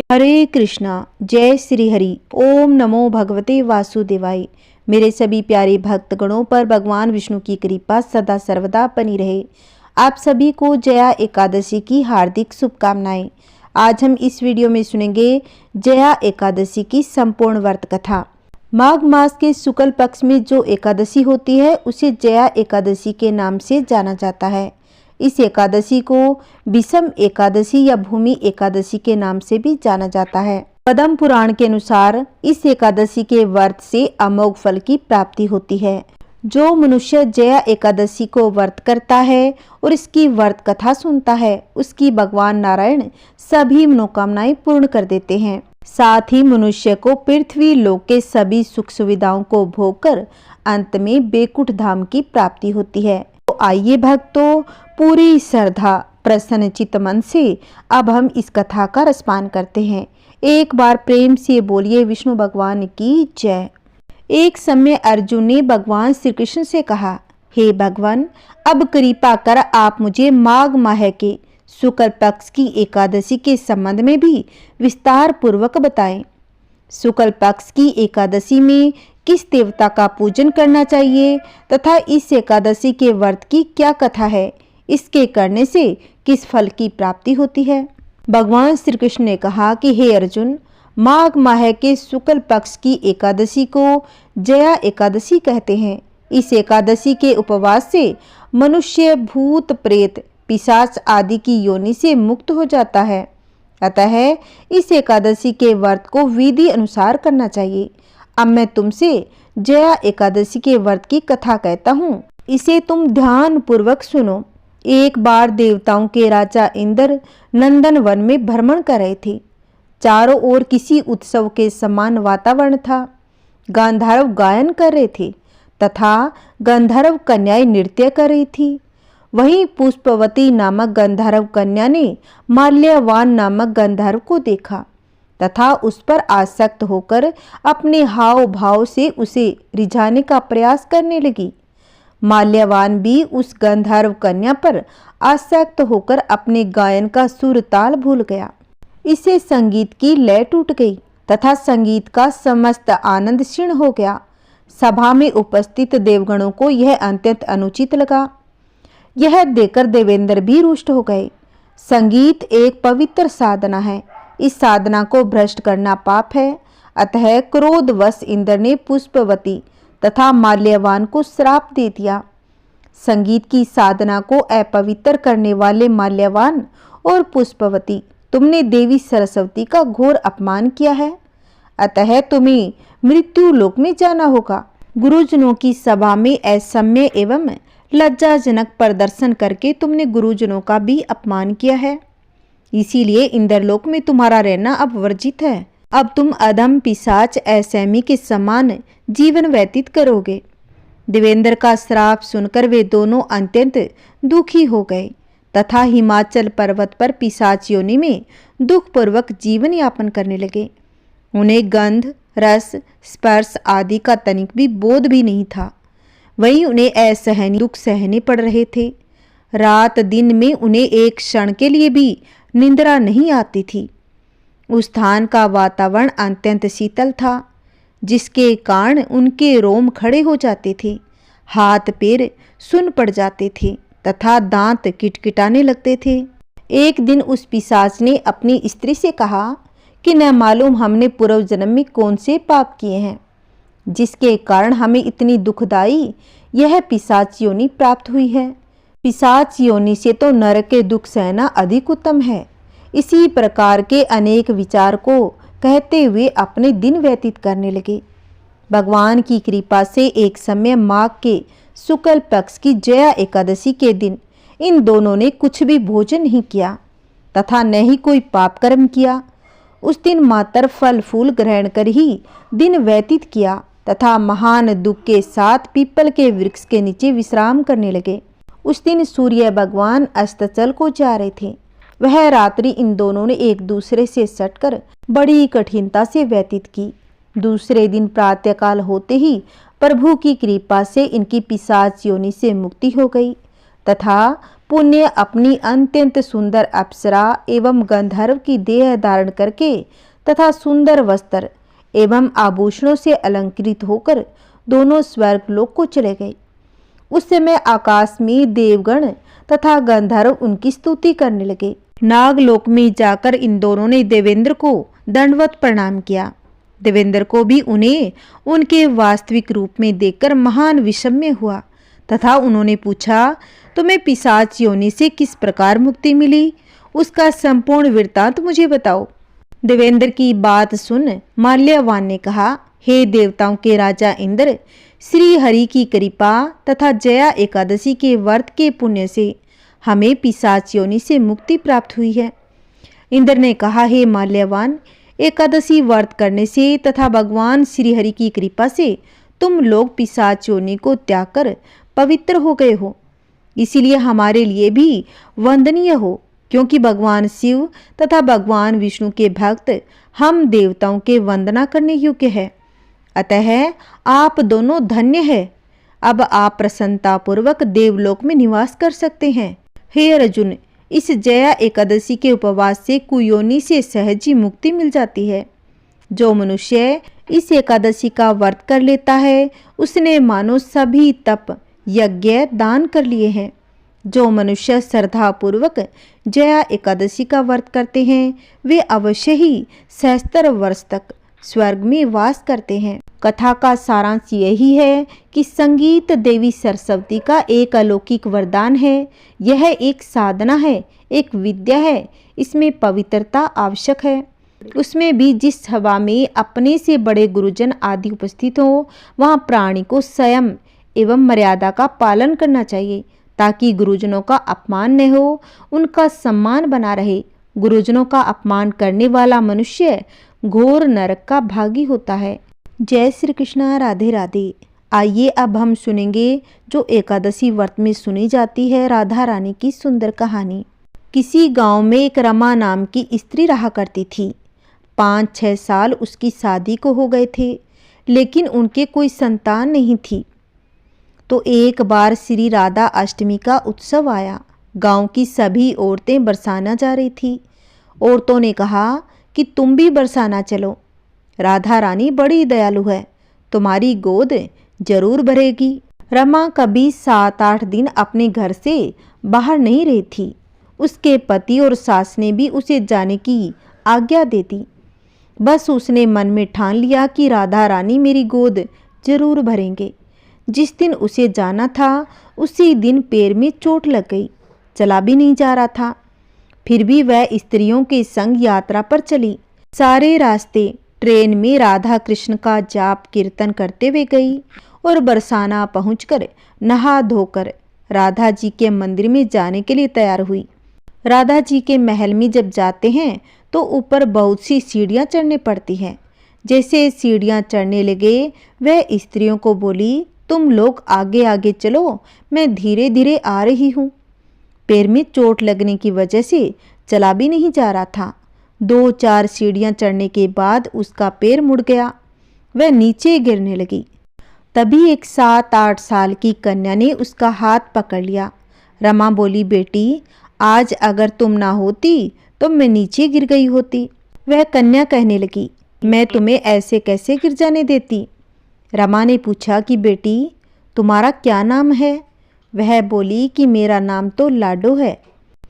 हरे कृष्णा, जय श्री हरि। ओम नमो भगवते वासुदेवाय। मेरे सभी प्यारे भक्तगणों पर भगवान विष्णु की कृपा सदा सर्वदा बनी रहे। आप सभी को जया एकादशी की हार्दिक शुभकामनाएं। आज हम इस वीडियो में सुनेंगे जया एकादशी की संपूर्ण व्रत कथा। माघ मास के शुक्ल पक्ष में जो एकादशी होती है उसे जया एकादशी के नाम से जाना जाता है। इस एकादशी को विषम एकादशी या भूमि एकादशी के नाम से भी जाना जाता है। पद्म पुराण के अनुसार इस एकादशी के व्रत से अमोघ फल की प्राप्ति होती है। जो मनुष्य जया एकादशी को व्रत करता है और इसकी व्रत कथा सुनता है उसकी भगवान नारायण सभी मनोकामनाएं पूर्ण कर देते हैं। साथ ही मनुष्य को पृथ्वी लोक के सभी सुख सुविधाओं को भोग कर अंत में बेकुंठ धाम की प्राप्ति होती है। तो आइए भक्तों, पूरी श्रद्धा प्रसन्न चित्त मन से अब हम इस कथा का रसपान करते हैं। एक बार प्रेम से बोलिए विष्णु भगवान की जय। एक समय अर्जुन ने भगवान श्री कृष्ण से कहा, हे भगवान, अब कृपा कर आप मुझे माघ माह के शुक्ल पक्ष की एकादशी के संबंध में भी विस्तार पूर्वक बताएं। शुक्ल पक्ष की एकादशी में किस देवता का पूजन करना चाहिए तथा इस एकादशी के व्रत की क्या कथा है, इसके करने से किस फल की प्राप्ति होती है। भगवान श्री कृष्ण ने कहा कि हे अर्जुन, माघ माह के शुक्ल पक्ष की एकादशी को जया एकादशी कहते हैं। इस एकादशी के उपवास से मनुष्य भूत प्रेत पिशाच आदि की योनि से मुक्त हो जाता है। अतः इस एकादशी के व्रत को विधि अनुसार करना चाहिए। अब मैं तुमसे जया एकादशी के व्रत की कथा कहता हूँ, इसे तुम ध्यान पूर्वक सुनो। एक बार देवताओं के राजा इंद्र नंदन वन में भ्रमण कर रहे थे। चारों ओर किसी उत्सव के समान वातावरण था। गांधर्व गायन कर रहे थे तथा गंधर्व कन्याएं नृत्य कर रही थी। वहीं पुष्पवती नामक गंधर्व कन्या ने माल्यवान नामक गंधर्व को देखा तथा उस पर आसक्त होकर अपने हाव भाव से उसे रिझाने का प्रयास करने लगी। माल्यवान भी उस गंधर्व कन्या पर आसक्त होकर अपने गायन का सुर ताल भूल गया। इससे संगीत की लय टूट गई तथा संगीत का समस्त आनंद क्षीण हो गया। सभा में उपस्थित देवगणों को यह अत्यंत अनुचित लगा। यह देखकर देवेंद्र भी रुष्ट हो गए। संगीत एक पवित्र साधना है, इस साधना को भ्रष्ट करना पाप है। अतः क्रोधवश इंद्र ने पुष्पवती तथा माल्यवान को श्राप दे दिया। संगीत की साधना को अपवित्र करने वाले माल्यवान और पुष्पवती, तुमने देवी सरस्वती का घोर अपमान किया है। अतः तुम्हें मृत्यु लोक में जाना होगा। गुरुजनों की सभा में असम्य एवं लज्जाजनक प्रदर्शन करके तुमने गुरुजनों का भी अपमान किया है। इसीलिए इंद्रलोक में तुम्हारा रहना अब वर्जित है। अब तुम अधम पिशाच असैमी के समान जीवन व्यतीत करोगे। देवेंद्र का श्राप सुनकर वे दोनों अत्यंत दुखी हो गए तथा हिमाचल पर्वत पर पिशाच योनि में दुखपूर्वक जीवन यापन करने लगे। उन्हें गंध, रस, स्पर्श आदि का तनिक भी बोध भी नहीं था। वहीं उन्हें असहनीय दुख सहने पड़ रहे थे। रात दिन में उन्हें एक क्षण के लिए भी निंद्रा नहीं आती थी। उस स्थान का वातावरण अत्यंत शीतल था, जिसके कारण उनके रोम खड़े हो जाते थे, हाथ पैर सुन्न पड़ जाते थे तथा दांत किटकिटाने लगते थे। एक दिन उस पिशाच ने अपनी स्त्री से कहा कि न मालूम हमने पूर्व जन्म में कौन से पाप किए हैं, जिसके कारण हमें इतनी दुखदाई यह पिशाच योनि प्राप्त हुई है। पिशाच योनि से तो नरक के दुख सहना अधिक उत्तम है। इसी प्रकार के अनेक विचार को कहते हुए अपने दिन व्यतीत करने लगे। भगवान की कृपा से एक समय माघ के शुक्ल पक्ष की जया एकादशी के दिन इन दोनों ने कुछ भी भोजन नहीं किया तथा न ही कोई पाप कर्म किया। उस दिन मात्र फल फूल ग्रहण कर ही दिन व्यतीत किया तथा महान दुख के साथ पीपल के वृक्ष के नीचे विश्राम करने लगे। उस दिन सूर्य भगवान अस्ताचल को जा रहे थे। वह रात्रि इन दोनों ने एक दूसरे से सटकर बड़ी कठिनता से व्यतीत की। दूसरे दिन प्रातःकाल होते ही प्रभु की कृपा से इनकी पिशाच योनि से मुक्ति हो गई तथा पुण्य अपनी अत्यंत सुंदर अप्सरा एवं गंधर्व की देह धारण करके तथा सुंदर वस्त्र एवं आभूषणों से अलंकृत होकर दोनों स्वर्ग लोक को चले गए। उस समय आकाश में देवगण तथा गंधर्व उनकी स्तुति करने लगे। नागलोक में जाकर इन दोनों ने देवेंद्र को दंडवत प्रणाम किया। देवेंद्र को भी उन्हें उनके वास्तविक रूप में देखकर महान विषम्य हुआ तथा उन्होंने पूछा, तुम्हें पिशाच योनि से किस प्रकार मुक्ति मिली? उसका संपूर्ण वृत्तांत मुझे बताओ। देवेंद्र की बात सुन माल्यवान ने कहा, हे देवताओं के राजा इंद्र, श्री हरि की कृपा तथा जया एकादशी के व्रत के पुण्य से हमें पिशाच योनि से मुक्ति प्राप्त हुई है। इंद्र ने कहा, हे माल्यवान, एकादशी व्रत करने से तथा भगवान श्री हरि की कृपा से तुम लोग पिशाच योनि को त्याग कर पवित्र हो गए हो। इसीलिए हमारे लिए भी वंदनीय हो, क्योंकि भगवान शिव तथा भगवान विष्णु के भक्त हम देवताओं के वंदना करने योग्य है। अतः आप दोनों धन्य है। अब आप प्रसन्नता पूर्वक देवलोक में निवास कर सकते हैं। हे अर्जुन, इस जया एकादशी के उपवास से कुयोनि से सहज ही मुक्ति मिल जाती है। जो मनुष्य इस एकादशी का व्रत कर लेता है उसने मानो सभी तप यज्ञ दान कर लिए हैं। जो मनुष्य श्रद्धा पूर्वक जया एकादशी का व्रत करते हैं वे अवश्य ही सहस्त्र वर्ष तक स्वर्ग में वास करते हैं। कथा का सारांश यही है कि संगीत देवी सरस्वती का एक अलौकिक वरदान है। यह एक साधना है, एक विद्या है। इसमें पवित्रता आवश्यक है। उसमें भी जिस सभा में अपने से बड़े गुरुजन आदि उपस्थित हो वहाँ प्राणी को संयम एवं मर्यादा का पालन करना चाहिए, ताकि गुरुजनों का अपमान न हो, उनका सम्मान बना रहे। गुरुजनों का अपमान करने वाला मनुष्य घोर नरक का भागी होता है। जय श्री कृष्णा, राधे राधे। आइए अब हम सुनेंगे जो एकादशी व्रत में सुनी जाती है राधा रानी की सुंदर कहानी। किसी गांव में एक रमा नाम की स्त्री रहा करती थी। 5-6 साल उसकी शादी को हो गए थे, लेकिन उनके कोई संतान नहीं थी। तो एक बार श्री राधा अष्टमी का उत्सव आया। गांव की सभी औरतें बरसाना जा रही थी। औरतों ने कहा कि तुम भी बरसाना चलो। राधा रानी बड़ी दयालु है, तुम्हारी गोद जरूर भरेगी। रमा कभी 7-8 दिन अपने घर से बाहर नहीं रही थी। उसके पति और सास ने भी उसे जाने की आज्ञा दे दी। बस उसने मन में ठान लिया कि राधा रानी मेरी गोद जरूर भरेंगे। जिस दिन उसे जाना था उसी दिन पैर में चोट लग गई, चला भी नहीं जा रहा था। फिर भी वह स्त्रियों के संग यात्रा पर चली। सारे रास्ते ट्रेन में राधा कृष्ण का जाप कीर्तन करते हुए गई और बरसाना पहुंचकर नहा धोकर राधा जी के मंदिर में जाने के लिए तैयार हुई। राधा जी के महल में जब जाते हैं तो ऊपर बहुत सी सीढ़ियां चढ़ने पड़ती हैं। जैसे सीढ़ियां चढ़ने लगे वह स्त्रियों को बोली, तुम लोग आगे आगे चलो, मैं धीरे धीरे आ रही हूँ। पैर में चोट लगने की वजह से चला भी नहीं जा रहा था। 2-4 सीढ़ियां चढ़ने के बाद उसका पैर मुड़ गया, वह नीचे गिरने लगी। तभी एक 7-8 साल की कन्या ने उसका हाथ पकड़ लिया। रमा बोली, बेटी, आज अगर तुम ना होती तो मैं नीचे गिर गई होती। वह कन्या कहने लगी, मैं तुम्हें ऐसे कैसे गिर जाने देती। रमा ने पूछा कि बेटी तुम्हारा क्या नाम है। वह बोली कि मेरा नाम तो लाडो है,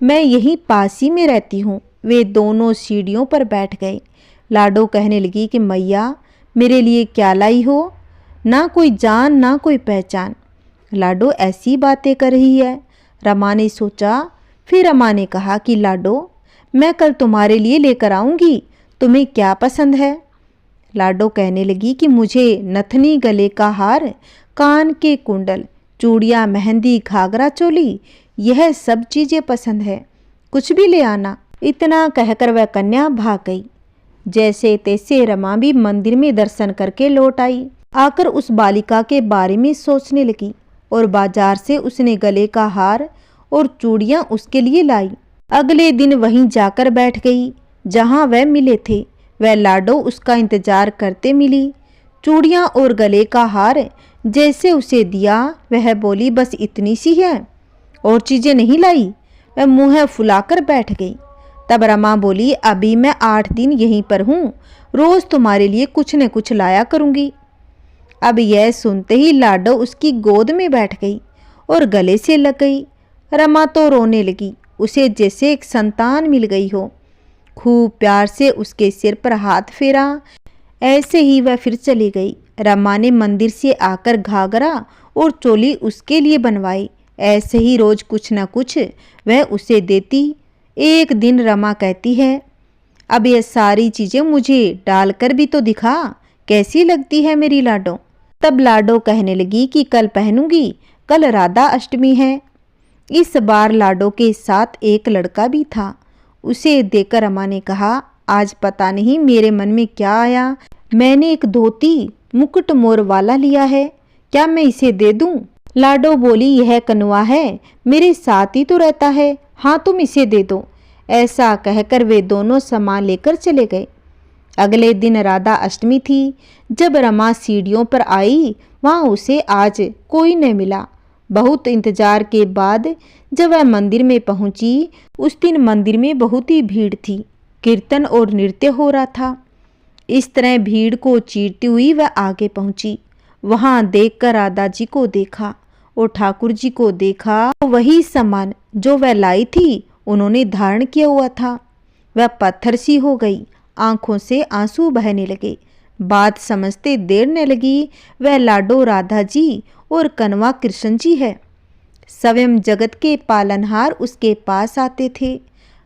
मैं यहीं पास ही में रहती हूँ। वे दोनों सीढ़ियों पर बैठ गए। लाडो कहने लगी कि मैया मेरे लिए क्या लाई हो, ना कोई जान ना कोई पहचान। लाडो ऐसी बातें कर रही है। रमा ने सोचा। फिर रमा ने कहा कि लाडो मैं कल तुम्हारे लिए लेकर आऊँगी, तुम्हें क्या पसंद है। लाडो कहने लगी कि मुझे नथनी, गले का हार, कान के कुंडल, चूड़ियाँ, मेहंदी, घाघरा चोली, यह सब चीज़ें पसंद है, कुछ भी ले आना। इतना कहकर वह कन्या भाग गई। जैसे तैसे रमा भी मंदिर में दर्शन करके लौट आई। आकर उस बालिका के बारे में सोचने लगी और बाजार से उसने गले का हार और चूड़ियाँ उसके लिए लाई। अगले दिन वहीं जाकर बैठ गई जहाँ वह मिले थे। वह लाडो उसका इंतजार करते मिली। चूड़ियाँ और गले का हार जैसे उसे दिया वह बोली, बस इतनी सी है और चीज़ें नहीं लाई। वह मुँह फुलाकर बैठ गई। तब रमा बोली, अभी मैं 8 दिन यहीं पर हूँ, रोज तुम्हारे लिए कुछ न कुछ लाया करूँगी। अब यह सुनते ही लाडो उसकी गोद में बैठ गई और गले से लग गई। रमा तो रोने लगी, उसे जैसे एक संतान मिल गई हो। खूब प्यार से उसके सिर पर हाथ फेरा। ऐसे ही वह फिर चली गई। रमा ने मंदिर से आकर घाघरा और चोली उसके लिए बनवाई। ऐसे ही रोज कुछ न कुछ वह उसे देती। एक दिन रमा कहती है, अब यह सारी चीजें मुझे डालकर भी तो दिखा, कैसी लगती है मेरी लाडो। तब लाडो कहने लगी कि कल पहनूंगी, कल राधा अष्टमी है। इस बार लाडो के साथ एक लड़का भी था। उसे देखकर रमा ने कहा, आज पता नहीं मेरे मन में क्या आया, मैंने एक धोती मुकुट मोर वाला लिया है, क्या मैं इसे दे दूं? लाडो बोली, यह कनुआ है, मेरे साथ ही तो रहता है, हाँ तुम इसे दे दो। ऐसा कहकर वे दोनों सामान लेकर चले गए। अगले दिन राधा अष्टमी थी। जब रमा सीढ़ियों पर आई, वहां उसे आज कोई न मिला। बहुत इंतजार के बाद जब वह मंदिर में पहुंची, उस दिन मंदिर में बहुत ही भीड़ थी। कीर्तन और नृत्य हो रहा था। इस तरह भीड़ को चीरती हुई वह आगे पहुंची। वहां देखकर राधा जी को देखा और ठाकुर जी को देखा। वही सामान जो वह लाई थी उन्होंने धारण किया हुआ था। वह पत्थर सी हो गई, आंखों से आंसू बहने लगे। बात समझते देर न लगी, वह लाडो राधा जी और कनवा कृष्ण जी है। स्वयं जगत के पालनहार उसके पास आते थे।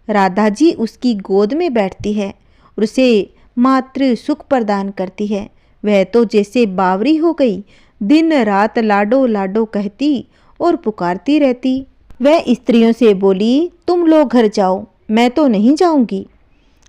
राधा जी उसकी गोद में बैठती है और उसे मातृ सुख प्रदान करती है। वह तो जैसे बावरी हो गई, दिन रात लाडो लाडो कहती और पुकारती रहती। वह स्त्रियों से बोली, तुम लोग घर जाओ, मैं तो नहीं जाऊंगी।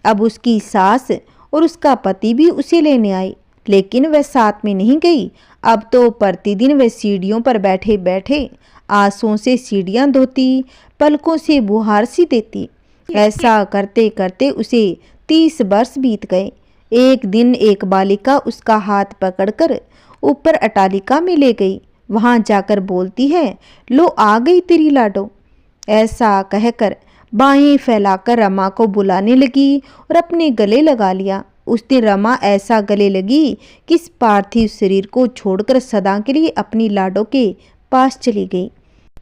अब उसकी सास और उसका पति भी उसे लेने आई, लेकिन वह साथ में नहीं गई। अब तो प्रतिदिन वह सीढ़ियों पर बैठे बैठे आंसुओं से सीढ़ियां धोती, पलकों से बुहार सी देती। ऐसा करते करते उसे 30 वर्ष बीत गए। एक दिन एक बालिका उसका हाथ पकड़कर ऊपर अटालिका में ले गई। वहां जाकर बोलती है, लो आ गई तेरी लाडो। ऐसा कहकर बाहें फैलाकर रमा को बुलाने लगी और अपने गले लगा लिया। उस दिन रमा ऐसा गले लगी कि इस पार्थिव शरीर को छोड़कर सदा के लिए अपनी लाडो के पास चली गई।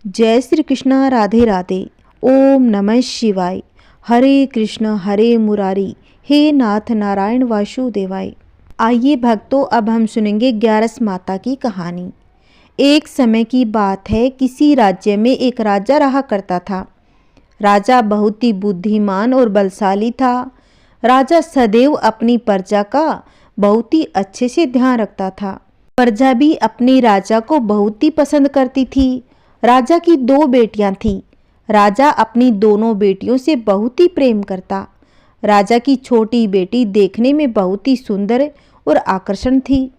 जय श्री कृष्ण, राधे राधे। ओम नमः शिवाय। हरे कृष्ण हरे मुरारी, हे नाथ नारायण वासुदेवाय। आइए भक्तों, अब हम सुनेंगे 11 माता की कहानी। एक समय की बात है, किसी राज्य में एक राजा रहा करता था। राजा बहुत ही बुद्धिमान और बलशाली था। राजा सदैव अपनी प्रजा का बहुत ही अच्छे से ध्यान रखता था। प्रजा भी अपने राजा को बहुत ही पसंद करती थी। राजा की 2 बेटियां थीं। राजा अपनी दोनों बेटियों से बहुत ही प्रेम करता। राजा की छोटी बेटी देखने में बहुत ही सुंदर और आकर्षण थी।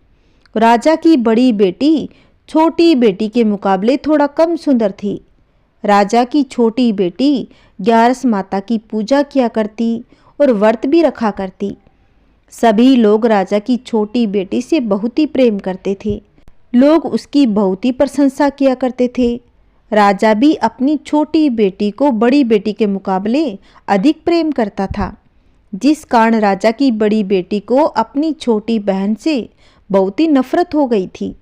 राजा की बड़ी बेटी छोटी बेटी के मुकाबले थोड़ा कम सुंदर थी। राजा की छोटी बेटी 11 माता की पूजा किया करती और व्रत भी रखा करती। सभी लोग राजा की छोटी बेटी से बहुत ही प्रेम करते थे। लोग उसकी बहुत ही प्रशंसा किया करते थे। राजा भी अपनी छोटी बेटी को बड़ी बेटी के मुकाबले अधिक प्रेम करता था, जिस कारण राजा की बड़ी बेटी को अपनी छोटी बहन से बहुत ही नफरत हो गई थी।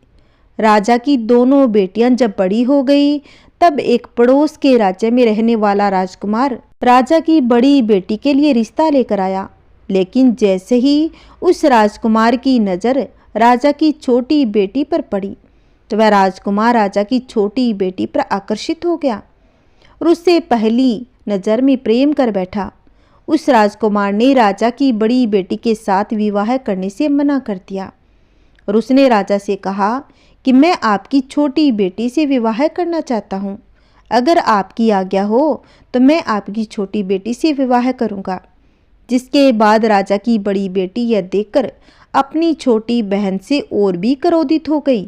राजा की दोनों बेटियां जब बड़ी हो गई, तब एक पड़ोस के राज्य में रहने वाला राजकुमार राजा की बड़ी बेटी के लिए रिश्ता लेकर आया। लेकिन जैसे ही उस राजकुमार की नज़र राजा की छोटी बेटी पर पड़ी, तो वह राजकुमार राजा की छोटी बेटी पर आकर्षित हो गया और उससे पहली नज़र में प्रेम कर बैठा। उस राजकुमार ने राजा की बड़ी बेटी के साथ विवाह करने से मना कर दिया और उसने राजा से कहा कि मैं आपकी छोटी बेटी से विवाह करना चाहता हूँ। अगर आपकी आज्ञा हो तो मैं आपकी छोटी बेटी से विवाह करूँगा। जिसके बाद राजा की बड़ी बेटी यह देखकर अपनी छोटी बहन से और भी क्रोधित हो गई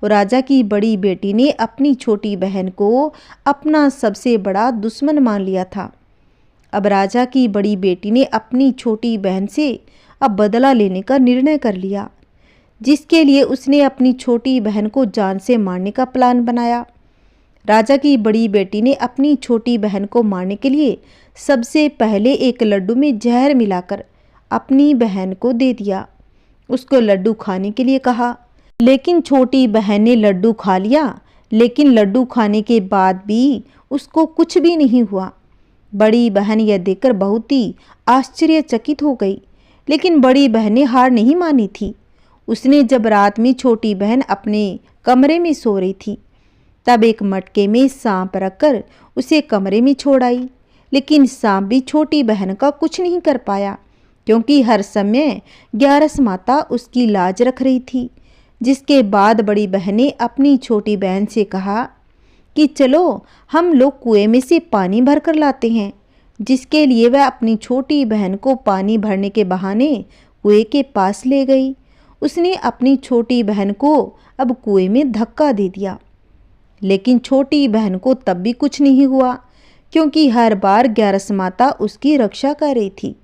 और राजा की बड़ी बेटी ने अपनी छोटी बहन को अपना सबसे बड़ा दुश्मन मान लिया था। अब राजा की बड़ी बेटी ने अपनी छोटी बहन से अब बदला लेने का निर्णय कर लिया, जिसके लिए उसने अपनी छोटी बहन को जान से मारने का प्लान बनाया। राजा की बड़ी बेटी ने अपनी छोटी बहन को मारने के लिए सबसे पहले एक लड्डू में जहर मिलाकर अपनी बहन को दे दिया। उसको लड्डू खाने के लिए कहा, लेकिन छोटी बहन ने लड्डू खा लिया। लेकिन लड्डू खाने के बाद भी उसको कुछ भी नहीं हुआ। बड़ी बहन यह देखकर बहुत ही आश्चर्यचकित हो गई, लेकिन बड़ी बहन ने हार नहीं मानी थी। उसने जब रात में छोटी बहन अपने कमरे में सो रही थी, तब एक मटके में सांप रखकर उसे कमरे में छोड़ आई। लेकिन सांप भी छोटी बहन का कुछ नहीं कर पाया, क्योंकि हर समय ग्यारस माता उसकी लाज रख रही थी। जिसके बाद बड़ी बहन ने अपनी छोटी बहन से कहा कि चलो हम लोग कुएं में से पानी भर कर लाते हैं। जिसके लिए वह अपनी छोटी बहन को पानी भरने के बहाने कुएं के पास ले गई। उसने अपनी छोटी बहन को अब कुएं में धक्का दे दिया, लेकिन छोटी बहन को तब भी कुछ नहीं हुआ, क्योंकि हर बार ग्यारस माता उसकी रक्षा कर रही थी।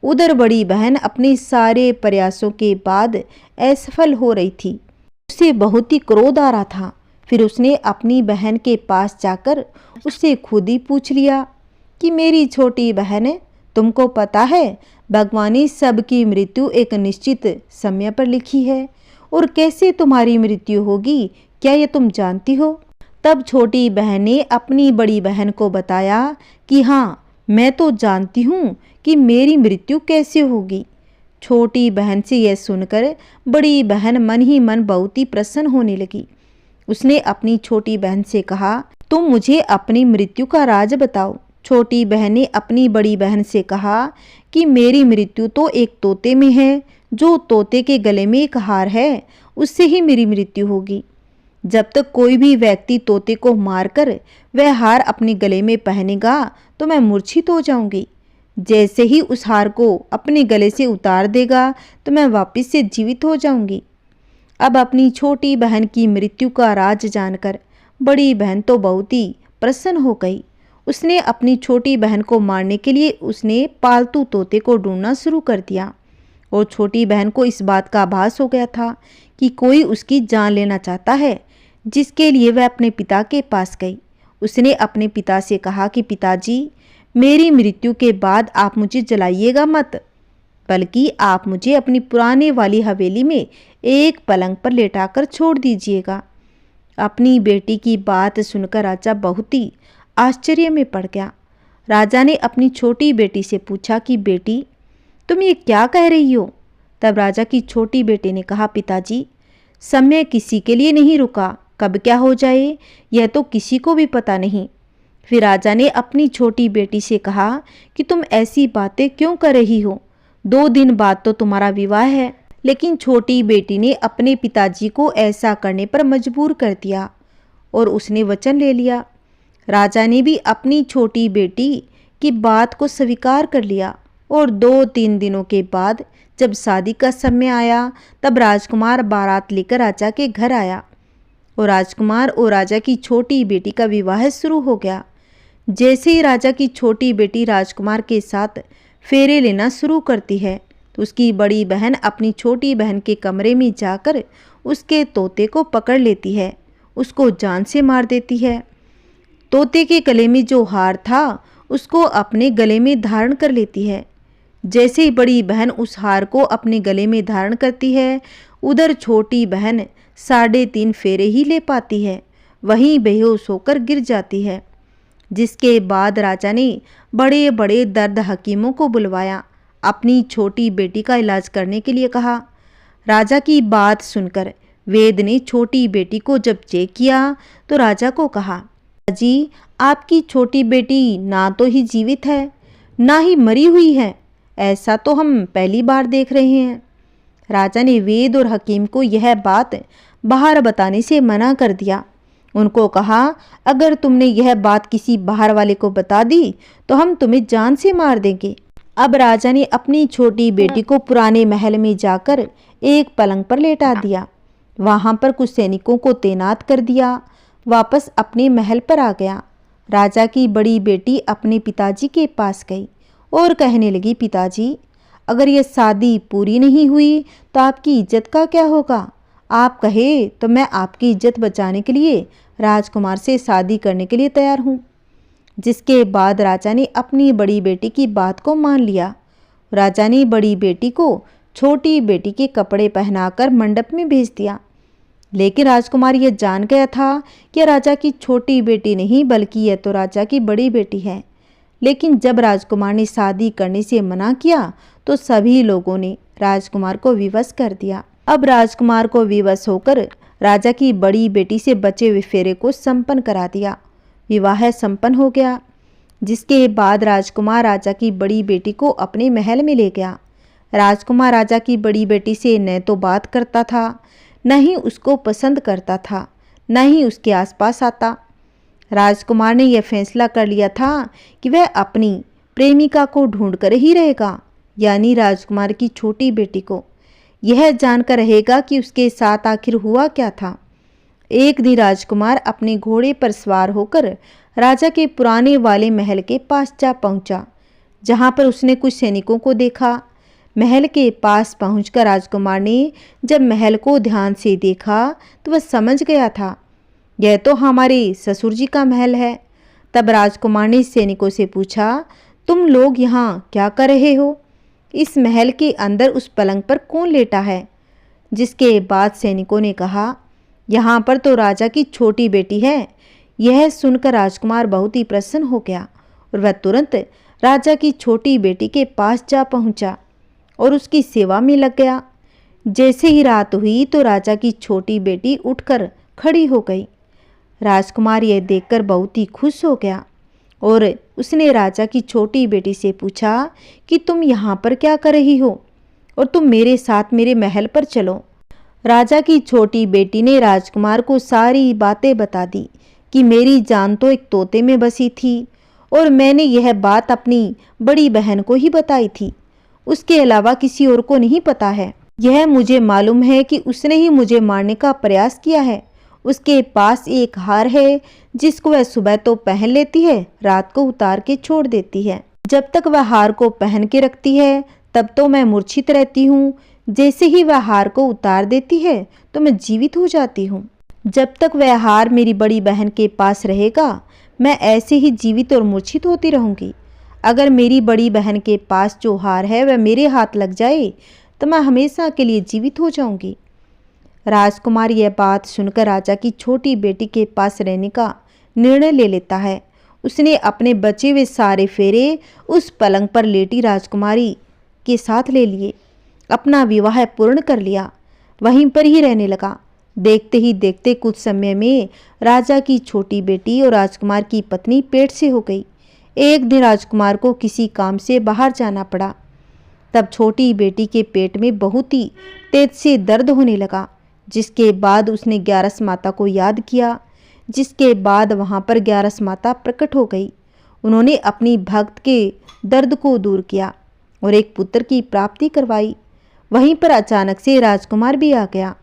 उधर बड़ी बहन अपने सारे प्रयासों के बाद असफल हो रही थी। उसे बहुत ही क्रोध आ रहा था। फिर उसने अपनी बहन के पास जाकर उससे खुद ही पूछ लिया कि मेरी छोटी बहन, तुमको पता है भगवान ने सबकी मृत्यु एक निश्चित समय पर लिखी है, और कैसे तुम्हारी मृत्यु होगी क्या ये तुम जानती हो? तब छोटी बहन ने अपनी बड़ी बहन को बताया कि हाँ, मैं तो जानती हूँ कि मेरी मृत्यु कैसे होगी। छोटी बहन से यह सुनकर बड़ी बहन मन ही मन बहुत ही प्रसन्न होने लगी। उसने अपनी छोटी बहन से कहा, तुम मुझे अपनी मृत्यु का राज बताओ। छोटी बहन ने अपनी बड़ी बहन से कहा कि मेरी मृत्यु तो एक तोते में है। जो तोते के गले में एक हार है, उससे ही मेरी मृत्यु होगी। जब तक कोई भी व्यक्ति तोते को मारकर वह हार अपने गले में पहनेगा तो मैं मूर्छित हो जाऊंगी। जैसे ही उस हार को अपने गले से उतार देगा तो मैं वापस से जीवित हो जाऊंगी। अब अपनी छोटी बहन की मृत्यु का राज जानकर बड़ी बहन तो बहुत ही प्रसन्न हो गई। उसने अपनी छोटी बहन को मारने के लिए उसने पालतू तोते को ढूंढना शुरू कर दिया, और छोटी बहन को इस बात का आभास हो गया था कि कोई उसकी जान लेना चाहता है, जिसके लिए वह अपने पिता के पास गई। उसने अपने पिता से कहा कि पिताजी, मेरी मृत्यु के बाद आप मुझे जलाइएगा मत, बल्कि आप मुझे अपनी पुराने वाली हवेली में एक पलंग पर लेटाकर छोड़ दीजिएगा। अपनी बेटी की बात सुनकर राजा बहुत ही आश्चर्य में पड़ गया। राजा ने अपनी छोटी बेटी से पूछा कि बेटी, तुम ये क्या कह रही हो? तब राजा की छोटी बेटी ने कहा, पिताजी, समय किसी के लिए नहीं रुका, कब क्या हो जाए यह तो किसी को भी पता नहीं। फिर राजा ने अपनी छोटी बेटी से कहा कि तुम ऐसी बातें क्यों कर रही हो? 2 दिन बाद तो तुम्हारा विवाह है। लेकिन छोटी बेटी ने अपने पिताजी को ऐसा करने पर मजबूर कर दिया और उसने वचन ले लिया। राजा ने भी अपनी छोटी बेटी की बात को स्वीकार कर लिया, और 2-3 दिनों के बाद जब शादी का समय आया तब राजकुमार बारात लेकर राजा के घर आया, और राजकुमार और राजा की छोटी बेटी का विवाह शुरू हो गया। जैसे ही राजा की छोटी बेटी राजकुमार के साथ फेरे लेना शुरू करती है तो उसकी बड़ी बहन अपनी छोटी बहन के कमरे में जाकर उसके तोते को पकड़ लेती है, उसको जान से मार देती है। तोते के गले में जो हार था उसको अपने गले में धारण कर लेती है। जैसे ही बड़ी बहन उस हार को अपने गले में धारण करती है, उधर छोटी बहन 3.5 फेरे ही ले पाती है, वहीं बेहोश होकर गिर जाती है। जिसके बाद राजा ने बड़े बड़े दर्द हकीमों को बुलवाया, अपनी छोटी बेटी का इलाज करने के लिए कहा। राजा की बात सुनकर वेद ने छोटी बेटी को जब चेक किया तो राजा को कहा, जी, आपकी छोटी बेटी ना तो ही जीवित है ना ही मरी हुई है, ऐसा तो हम पहली बार देख रहे हैं। राजा ने वेद और हकीम को यह बात बाहर बताने से मना कर दिया। उनको कहा, अगर तुमने यह बात किसी बाहर वाले को बता दी तो हम तुम्हें जान से मार देंगे। अब राजा ने अपनी छोटी बेटी को पुराने महल में जाकर एक पलंग पर लेटा दिया, वहां पर कुछ सैनिकों को तैनात कर दिया, वापस अपने महल पर आ गया। राजा की बड़ी बेटी अपने पिताजी के पास गई और कहने लगी, पिताजी, अगर यह शादी पूरी नहीं हुई तो आपकी इज्जत का क्या होगा? आप कहे तो मैं आपकी इज्जत बचाने के लिए राजकुमार से शादी करने के लिए तैयार हूँ। जिसके बाद राजा ने अपनी बड़ी बेटी की बात को मान लिया। राजा ने बड़ी बेटी को छोटी बेटी के कपड़े पहनाकर मंडप में भेज दिया। लेकिन राजकुमार यह जान गया था कि राजा की छोटी बेटी नहीं बल्कि यह तो राजा की बड़ी बेटी है। लेकिन जब राजकुमार ने शादी करने से मना किया तो सभी लोगों ने राजकुमार को विवश कर दिया। अब राजकुमार को विवश होकर राजा की बड़ी बेटी से बचे हुए फेरे को संपन्न करा दिया। विवाह संपन्न हो गया। जिसके बाद राजकुमार राजा की बड़ी बेटी को अपने महल में ले गया। राजकुमार राजा की बड़ी बेटी से न तो बात करता था, न ही उसको पसंद करता था, न ही उसके आसपास आता। राजकुमार ने यह फैसला कर लिया था कि वह अपनी प्रेमिका को ढूंढ कर ही रहेगा, यानी राजकुमार की छोटी बेटी को। यह जानकर रहेगा कि उसके साथ आखिर हुआ क्या था। एक दिन राजकुमार अपने घोड़े पर सवार होकर राजा के पुराने वाले महल के पास जा पहुंचा, जहां पर उसने कुछ सैनिकों को देखा। महल के पास पहुंचकर राजकुमार ने जब महल को ध्यान से देखा तो वह समझ गया था यह तो हमारे ससुर जी का महल है। तब राजकुमार ने सैनिकों से पूछा, तुम लोग यहाँ क्या कर रहे हो? इस महल के अंदर उस पलंग पर कौन लेटा है? जिसके बाद सैनिकों ने कहा, यहाँ पर तो राजा की छोटी बेटी है। यह सुनकर राजकुमार बहुत ही प्रसन्न हो गया और वह तुरंत राजा की छोटी बेटी के पास जा पहुंचा और उसकी सेवा में लग गया। जैसे ही रात हुई तो राजा की छोटी बेटी उठकर खड़ी हो गई। राजकुमार यह देखकर बहुत ही खुश हो गया और उसने राजा की छोटी बेटी से पूछा कि तुम यहाँ पर क्या कर रही हो और तुम मेरे साथ मेरे महल पर चलो। राजा की छोटी बेटी ने राजकुमार को सारी बातें बता दी कि मेरी जान तो एक तोते में बसी थी और मैंने यह बात अपनी बड़ी बहन को ही बताई थी। उसके अलावा किसी और को नहीं पता है। यह मुझे मालूम है कि उसने ही मुझे मारने का प्रयास किया है। उसके पास एक हार है जिसको वह सुबह तो पहन लेती है, रात को उतार के छोड़ देती है। जब तक वह हार को पहन के रखती है तब तो मैं मूर्छित रहती हूँ। जैसे ही वह हार को उतार देती है तो मैं जीवित हो जाती हूँ। जब तक वह हार मेरी बड़ी बहन के पास रहेगा मैं ऐसे ही जीवित और मूर्छित होती रहूँगी। अगर मेरी बड़ी बहन के पास जो हार है वह मेरे हाथ लग जाए तो मैं हमेशा के लिए जीवित हो जाऊंगी। राजकुमार यह बात सुनकर राजा की छोटी बेटी के पास रहने का निर्णय ले लेता है। उसने अपने बचे हुए सारे फेरे उस पलंग पर लेटी राजकुमारी के साथ ले लिए, अपना विवाह पूर्ण कर लिया, वहीं पर ही रहने लगा। देखते ही देखते कुछ समय में राजा की छोटी बेटी और राजकुमार की पत्नी पेट से हो गई। एक दिन राजकुमार को किसी काम से बाहर जाना पड़ा। तब छोटी बेटी के पेट में बहुत ही तेज से दर्द होने लगा। जिसके बाद उसने ग्यारस माता को याद किया। जिसके बाद वहाँ पर ग्यारस माता प्रकट हो गई। उन्होंने अपनी भक्त के दर्द को दूर किया और एक पुत्र की प्राप्ति करवाई। वहीं पर अचानक से राजकुमार भी आ गया।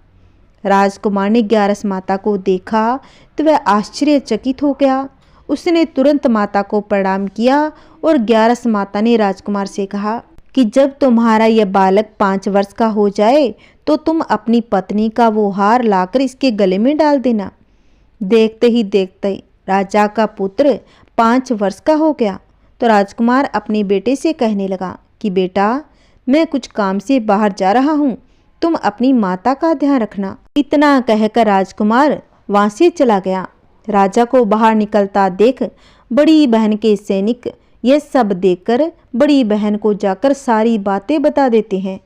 राजकुमार ने ग्यारस माता को देखा तो वह आश्चर्यचकित हो गया। उसने तुरंत माता को प्रणाम किया और ग्यारस माता ने राजकुमार से कहा कि जब तुम्हारा यह बालक 5 वर्ष का हो जाए तो तुम अपनी पत्नी का वो हार लाकर इसके गले में डाल देना। देखते ही देखते राजा का पुत्र 5 वर्ष का हो गया तो राजकुमार अपने बेटे से कहने लगा कि बेटा, मैं कुछ काम से बाहर जा रहा हूँ, तुम अपनी माता का ध्यान रखना। इतना कहकर राजकुमार वहाँ से चला गया। राजा को बाहर निकलता देख बड़ी बहन के सैनिक यह सब देखकर बड़ी बहन को जाकर सारी बातें बता देते हैं।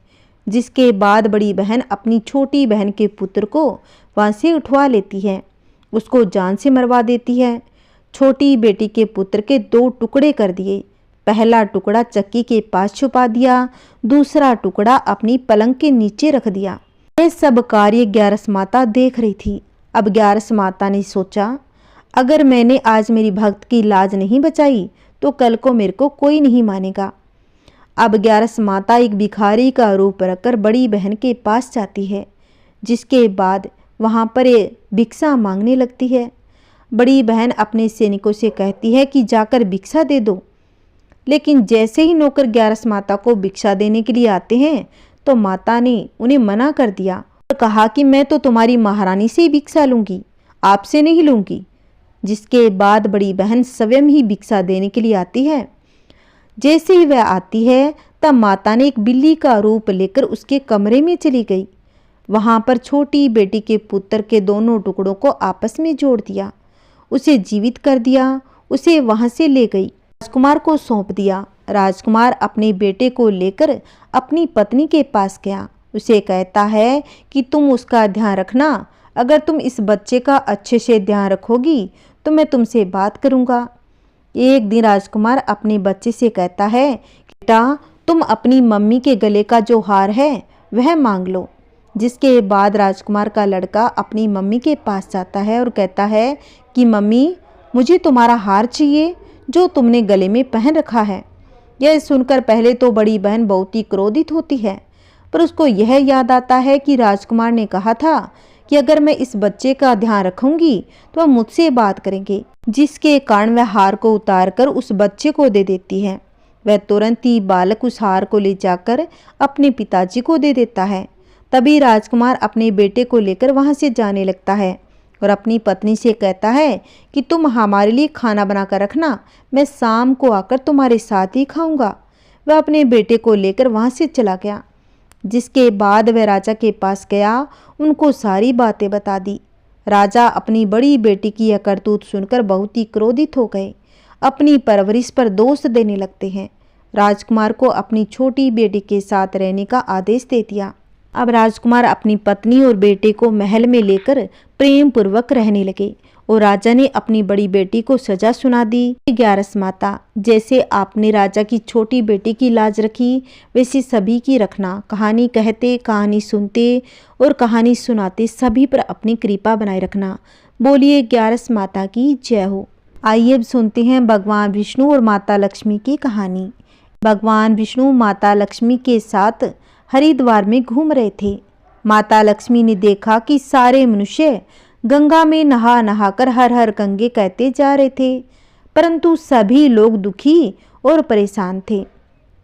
जिसके बाद बड़ी बहन अपनी छोटी बहन के पुत्र को वहाँ से उठवा लेती है, उसको जान से मरवा देती है। छोटी बेटी के पुत्र के 2 टुकड़े कर दिए। पहला टुकड़ा चक्की के पास छुपा दिया, दूसरा टुकड़ा अपनी पलंग के नीचे रख दिया। यह सब कार्य ग्यारस माता देख रही थी। अब ग्यारस माता ने सोचा, अगर मैंने आज मेरी भक्त की लाज नहीं बचाई तो कल को मेरे को कोई नहीं मानेगा। अब ग्यारस माता एक भिखारी का रूप रखकर बड़ी बहन के पास जाती है। जिसके बाद वहाँ पर ये भिक्षा मांगने लगती है। बड़ी बहन अपने सैनिकों से कहती है कि जाकर भिक्षा दे दो। लेकिन जैसे ही नौकर ग्यारस माता को भिक्षा देने के लिए आते हैं तो माता ने उन्हें मना कर दिया और कहा कि मैं तो तुम्हारी महारानी से ही भिक्षा लूंगी, आपसे नहीं लूंगी। जिसके बाद बड़ी बहन स्वयं ही भिक्षा देने के लिए आती है। जैसे ही वह आती है तब माता ने एक बिल्ली का रूप लेकर उसके कमरे में चली गई। वहां पर छोटी बेटी के पुत्र के दोनों टुकड़ों को आपस में जोड़ दिया, उसे जीवित कर दिया, उसे वहां से ले गई, राजकुमार को सौंप दिया। राजकुमार अपने बेटे को लेकर अपनी पत्नी के पास गया। उसे कहता है कि तुम उसका ध्यान रखना, अगर तुम इस बच्चे का अच्छे से ध्यान रखोगी तो मैं तुमसे बात करूंगा। एक दिन राजकुमार अपने बच्चे से कहता है, बेटा तुम अपनी मम्मी के गले का जो हार है वह मांग लो। जिसके बाद राजकुमार का लड़का अपनी मम्मी के पास जाता है और कहता है कि मम्मी मुझे तुम्हारा हार चाहिए जो तुमने गले में पहन रखा है। यह सुनकर पहले तो बड़ी बहन बहुत ही क्रोधित होती है, पर उसको यह याद आता है कि राजकुमार ने कहा था कि अगर मैं इस बच्चे का ध्यान रखूंगी तो वह मुझसे बात करेंगे, जिसके कारण वह हार को उतारकर उस बच्चे को दे देती है। वह तुरंत ही बालक उस हार को ले जाकर अपने पिताजी को दे देता है। तभी राजकुमार अपने बेटे को लेकर वहां से जाने लगता है और अपनी पत्नी से कहता है कि तुम हमारे लिए खाना बनाकर रखना, मैं शाम को आकर तुम्हारे साथ ही खाऊंगा। वह अपने बेटे को लेकर वहां से चला गया। जिसके बाद वह राजा के पास गया, उनको सारी बातें बता दी। राजा अपनी बड़ी बेटी की यह करतूत सुनकर बहुत ही क्रोधित हो गए, अपनी परवरिश पर दोष देने लगते हैं। राजकुमार को अपनी छोटी बेटी के साथ रहने का आदेश दे दिया। अब राजकुमार अपनी पत्नी और बेटे को महल में लेकर प्रेम पूर्वक रहने लगे और राजा ने अपनी बड़ी बेटी को सजा सुना दी। 11 माता, जैसे आपने राजा की छोटी बेटी की लाज रखी वैसे सभी की रखना। कहानी कहते, कहानी सुनते और कहानी सुनाते सभी पर अपनी कृपा बनाए रखना। बोलिए 11 माता की जय हो। आइए अब सुनते हैं भगवान विष्णु और माता लक्ष्मी की कहानी। भगवान विष्णु माता लक्ष्मी के साथ हरिद्वार में घूम रहे थे। माता लक्ष्मी ने देखा कि सारे मनुष्य गंगा में नहा नहाकर हर हर गंगे कहते जा रहे थे, परंतु सभी लोग दुखी और परेशान थे।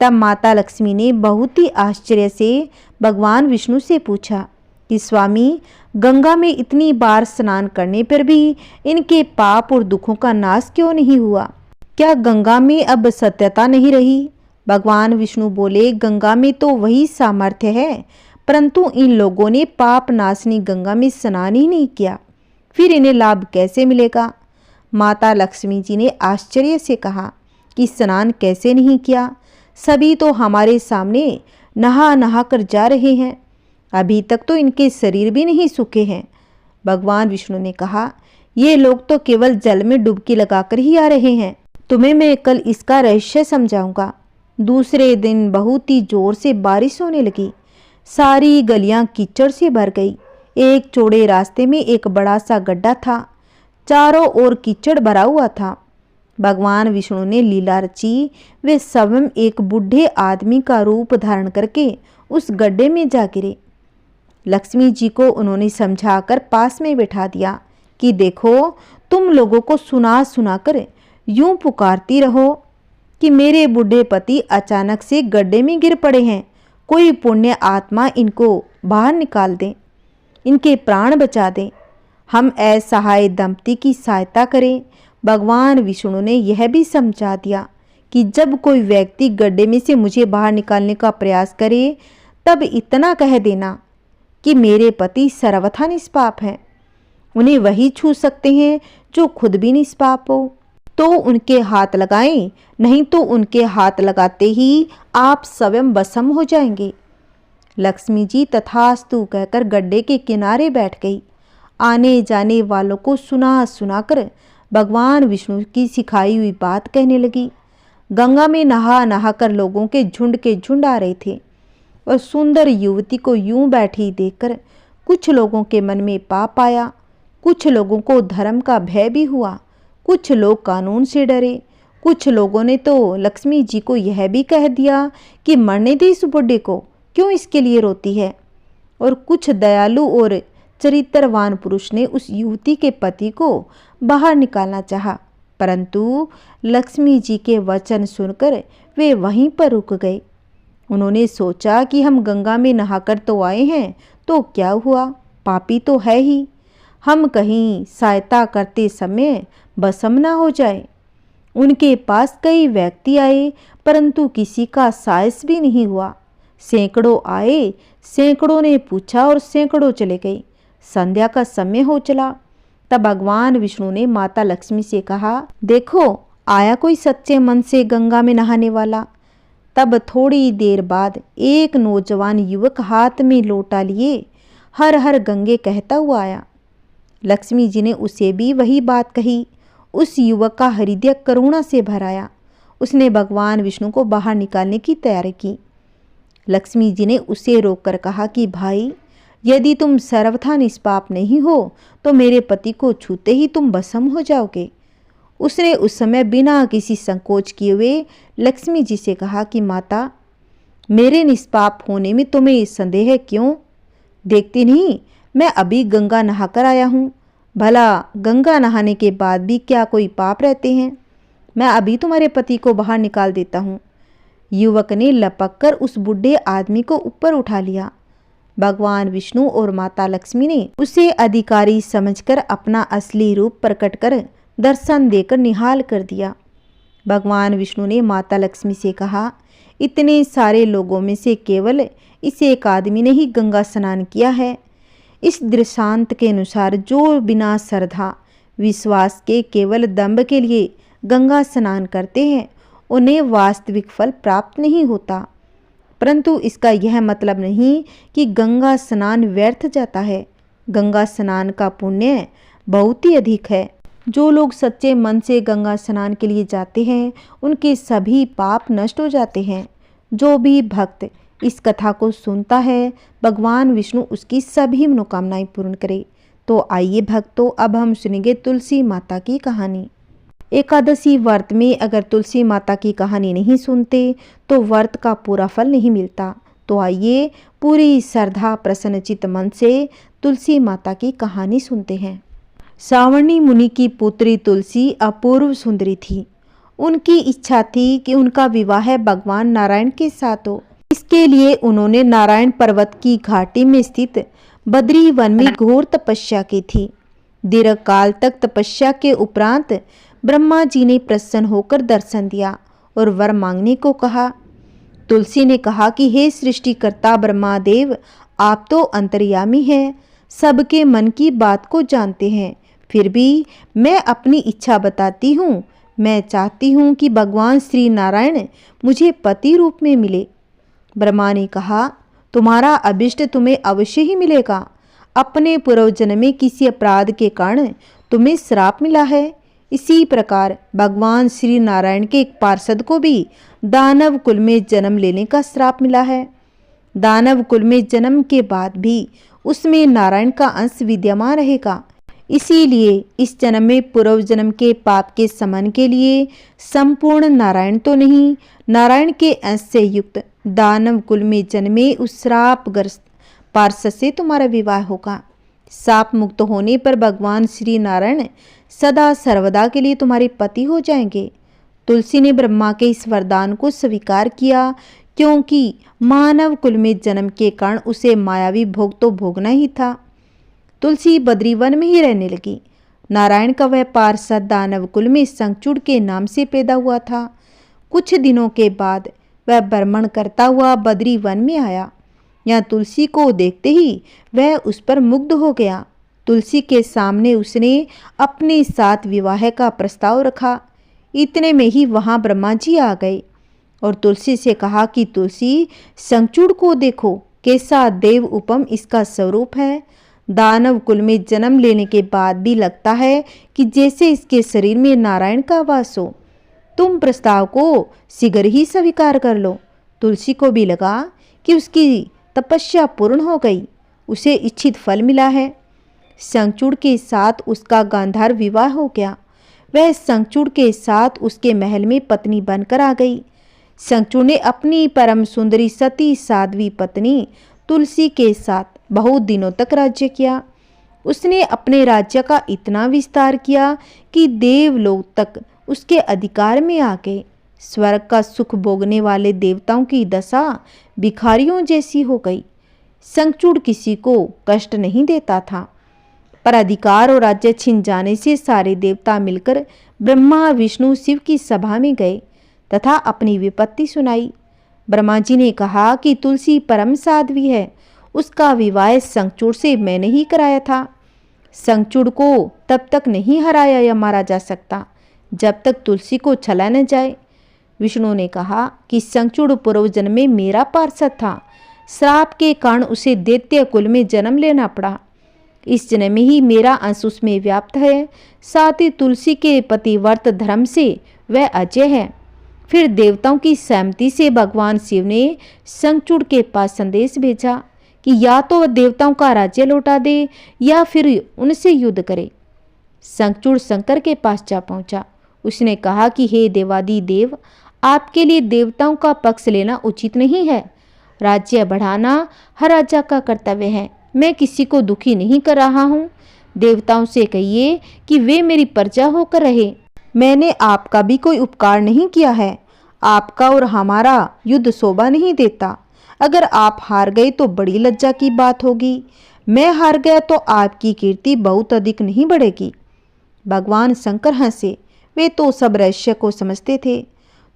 तब माता लक्ष्मी ने बहुत ही आश्चर्य से भगवान विष्णु से पूछा कि स्वामी, गंगा में इतनी बार स्नान करने पर भी इनके पाप और दुखों का नाश क्यों नहीं हुआ? क्या गंगा में अब सत्यता नहीं रही? भगवान विष्णु बोले, गंगा में तो वही सामर्थ्य है, परंतु इन लोगों ने पाप नाशनी गंगा में स्नान ही नहीं किया, फिर इन्हें लाभ कैसे मिलेगा? माता लक्ष्मी जी ने आश्चर्य से कहा कि स्नान कैसे नहीं किया? सभी तो हमारे सामने नहा नहा कर जा रहे हैं, अभी तक तो इनके शरीर भी नहीं सूखे हैं। भगवान विष्णु ने कहा, ये लोग तो केवल जल में डुबकी लगाकर ही आ रहे हैं, तुम्हें मैं कल इसका रहस्य समझाऊंगा। दूसरे दिन बहुत ही जोर से बारिश होने लगी। सारी गलियां कीचड़ से भर गई। एक चौड़े रास्ते में एक बड़ा सा गड्ढा था, चारों ओर कीचड़ भरा हुआ था। भगवान विष्णु ने लीला रची, वे स्वयं एक बूढ़े आदमी का रूप धारण करके उस गड्ढे में जा गिरे। लक्ष्मी जी को उन्होंने समझाकर पास में बैठा दिया कि देखो, तुम लोगों को सुना सुनाकर यूं पुकारती रहो कि मेरे बूढ़े पति अचानक से गड्ढे में गिर पड़े हैं, कोई पुण्य आत्मा इनको बाहर निकाल दे, इनके प्राण बचा दे, हम असहाय दंपति की सहायता करें। भगवान विष्णु ने यह भी समझा दिया कि जब कोई व्यक्ति गड्ढे में से मुझे बाहर निकालने का प्रयास करे, तब इतना कह देना कि मेरे पति सर्वथा निष्पाप हैं, उन्हें वही छू सकते हैं जो खुद भी निष्पाप हो, तो उनके हाथ लगाएं, नहीं तो उनके हाथ लगाते ही आप स्वयं भस्म हो जाएंगे। लक्ष्मी जी तथास्तु कहकर गड्ढे के किनारे बैठ गई। आने जाने वालों को सुना सुनाकर भगवान विष्णु की सिखाई हुई बात कहने लगी। गंगा में नहा नहाकर लोगों के झुंड आ रहे थे और सुंदर युवती को यूं बैठी देखकर कुछ लोगों के मन में पाप आया, कुछ लोगों को धर्म का भय भी हुआ, कुछ लोग कानून से डरे, कुछ लोगों ने तो लक्ष्मी जी को यह भी कह दिया कि मरने दे इस बुढ़े को, क्यों इसके लिए रोती है। और कुछ दयालु और चरित्रवान पुरुष ने उस युवती के पति को बाहर निकालना चाहा, परंतु लक्ष्मी जी के वचन सुनकर वे वहीं पर रुक गए। उन्होंने सोचा कि हम गंगा में नहाकर तो आए हैं, तो क्या हुआ, पापी तो है ही, हम कहीं सहायता करते समय भस्म ना हो जाए। उनके पास कई व्यक्ति आए, परंतु किसी का साहस भी नहीं हुआ। सैकड़ों आए, सैकड़ों ने पूछा और सैकड़ों चले गए। संध्या का समय हो चला। तब भगवान विष्णु ने माता लक्ष्मी से कहा, देखो आया कोई सच्चे मन से गंगा में नहाने वाला। तब थोड़ी देर बाद एक नौजवान युवक हाथ में लोटा लिए हर हर गंगे कहता हुआ आया। लक्ष्मी जी ने उसे भी वही बात कही। उस युवक का हृदय करुणा से भर आया। उसने भगवान विष्णु को बाहर निकालने की तैयारी की। लक्ष्मी जी ने उसे रोककर कहा कि भाई, यदि तुम सर्वथा निष्पाप नहीं हो तो मेरे पति को छूते ही तुम भस्म हो जाओगे। उसने उस समय बिना किसी संकोच किए हुए लक्ष्मी जी से कहा कि माता, मेरे निष्पाप होने में तुम्हें संदेह क्यों? देखती नहीं, मैं अभी गंगा नहाकर आया हूँ। भला गंगा नहाने के बाद भी क्या कोई पाप रहते हैं? मैं अभी तुम्हारे पति को बाहर निकाल देता हूँ। युवक ने लपककर उस बूढ़े आदमी को ऊपर उठा लिया। भगवान विष्णु और माता लक्ष्मी ने उसे अधिकारी समझकर अपना असली रूप प्रकट कर दर्शन देकर निहाल कर दिया। भगवान विष्णु ने माता लक्ष्मी से कहा, इतने सारे लोगों में से केवल इस एक आदमी ने ही गंगा स्नान किया है। इस दृष्टांत के अनुसार जो बिना श्रद्धा विश्वास के केवल दंभ के लिए गंगा स्नान करते हैं, उन्हें वास्तविक फल प्राप्त नहीं होता। परंतु इसका यह मतलब नहीं कि गंगा स्नान व्यर्थ जाता है। गंगा स्नान का पुण्य बहुत ही अधिक है। जो लोग सच्चे मन से गंगा स्नान के लिए जाते हैं, उनके सभी पाप नष्ट हो जाते हैं। जो भी भक्त इस कथा को सुनता है, भगवान विष्णु उसकी सभी मनोकामनाएं पूर्ण करे। तो आइए भक्तों, अब हम सुनेंगे तुलसी माता की कहानी। एकादशी व्रत में अगर तुलसी माता की कहानी नहीं सुनते तो व्रत का पूरा फल नहीं मिलता। तो आइए पूरी श्रद्धा प्रसन्नचित मन से तुलसी माता की कहानी सुनते हैं। सावर्णी मुनि की पुत्री तुलसी अपूर्व सुंदरी थी। उनकी इच्छा थी कि उनका विवाह भगवान नारायण के साथ हो। इसके लिए उन्होंने नारायण पर्वत की घाटी में स्थित बद्री वन में घोर तपस्या की थी। दीर्घ काल तक तपस्या के उपरांत ब्रह्मा जी ने प्रसन्न होकर दर्शन दिया और वर मांगने को कहा। तुलसी ने कहा कि हे सृष्टिकर्ता ब्रह्मादेव, आप तो अंतर्यामी हैं, सबके मन की बात को जानते हैं। फिर भी मैं अपनी इच्छा बताती हूँ। मैं चाहती हूँ कि भगवान श्री नारायण मुझे पति रूप में मिले। ब्रह्मा ने कहा, तुम्हारा अभिष्ट तुम्हें अवश्य ही मिलेगा। अपने पूर्व जन्म में किसी अपराध के कारण तुम्हें श्राप मिला है। इसी प्रकार भगवान श्री नारायण के एक पार्षद को भी दानव कुल में जन्म लेने का श्राप मिला है। दानव कुल में जन्म के बाद भी उसमें नारायण का अंश विद्यमान रहेगा। इसीलिए इस जन्म में पूर्व जन्म के पाप के शमन के लिए संपूर्ण नारायण तो नहीं, नारायण के अंश से युक्त दानव कुल में जन्मे उस श्रापग्रस्त पार्षद से तुम्हारा विवाह होगा। शाप मुक्त होने पर भगवान श्री नारायण सदा सर्वदा के लिए तुम्हारे पति हो जाएंगे। तुलसी ने ब्रह्मा के इस वरदान को स्वीकार किया, क्योंकि मानव कुल में जन्म के कारण उसे मायावी भोग तो भोगना ही था। तुलसी बद्रीवन में ही रहने लगी। नारायण का वह पार्षद दानव कुल में शंखचूड़ के नाम से पैदा हुआ था। कुछ दिनों के बाद वह भ्रमण करता हुआ बद्रीवन में आया। यहाँ तुलसी को देखते ही वह उस पर मुग्ध हो गया। तुलसी के सामने उसने अपने साथ विवाह का प्रस्ताव रखा। इतने में ही वहाँ ब्रह्मा जी आ गए और तुलसी से कहा कि तुलसी, शंखचूड़ को देखो, कैसा देव उपम इसका स्वरूप है। दानव कुल में जन्म लेने के बाद भी लगता है कि जैसे इसके शरीर में नारायण का वास हो। तुम प्रस्ताव को शीघ्र ही स्वीकार कर लो। तुलसी को भी लगा कि उसकी तपस्या पूर्ण हो गई, उसे इच्छित फल मिला है। शंखचूड़ के साथ उसका गांधार विवाह हो गया। वह शंखचूड़ के साथ उसके महल में पत्नी बनकर आ गई। शंखचूड़ ने अपनी परम सुंदरी सती साध्वी पत्नी तुलसी के साथ बहुत दिनों तक राज्य किया। उसने अपने राज्य का इतना विस्तार किया कि देवलोक तक उसके अधिकार में आ गए। स्वर्ग का सुख भोगने वाले देवताओं की दशा भिखारियों जैसी हो गई। शंखचूड़ किसी को कष्ट नहीं देता था। पर अधिकार और राज्य छिन जाने से सारे देवता मिलकर ब्रह्मा विष्णु शिव की सभा में गए तथा अपनी विपत्ति सुनाई। ब्रह्मा जी ने कहा कि तुलसी परम साध्वी है, उसका विवाह शंखचूड़ से मैंने ही कराया था। शंखचूड़ को तब तक नहीं हराया या मारा जा सकता जब तक तुलसी को छला न जाए। विष्णु ने कहा कि शंखचूड़ पूर्व जन्म में मेरा पार्षद था, श्राप के कारण उसे दैत्य कुल में जन्म लेना पड़ा। इस जन्म में ही मेरा अंश उसमें व्याप्त है, साथ ही तुलसी के पतिव्रत धर्म से वह अजय है। फिर देवताओं की सहमति से भगवान शिव ने शंखचूड़ के पास संदेश भेजा कि या तो वह देवताओं का राज्य लौटा दे या फिर उनसे युद्ध करे। शंखचूड़ शंकर के पास जा पहुंचा। उसने कहा कि हे देवादि देव, आपके लिए देवताओं का पक्ष लेना उचित नहीं है। राज्य बढ़ाना हर राजा का कर्तव्य है। मैं किसी को दुखी नहीं कर रहा हूँ। देवताओं से कहिए कि वे मेरी प्रजा होकर रहे। मैंने आपका भी कोई उपकार नहीं किया है। आपका और हमारा युद्ध शोभा नहीं देता। अगर आप हार गए तो बड़ी लज्जा की बात होगी। मैं हार गया तो आपकी कीर्ति बहुत अधिक नहीं बढ़ेगी। भगवान शंकर हंसे। वे तो सब रहस्य को समझते थे।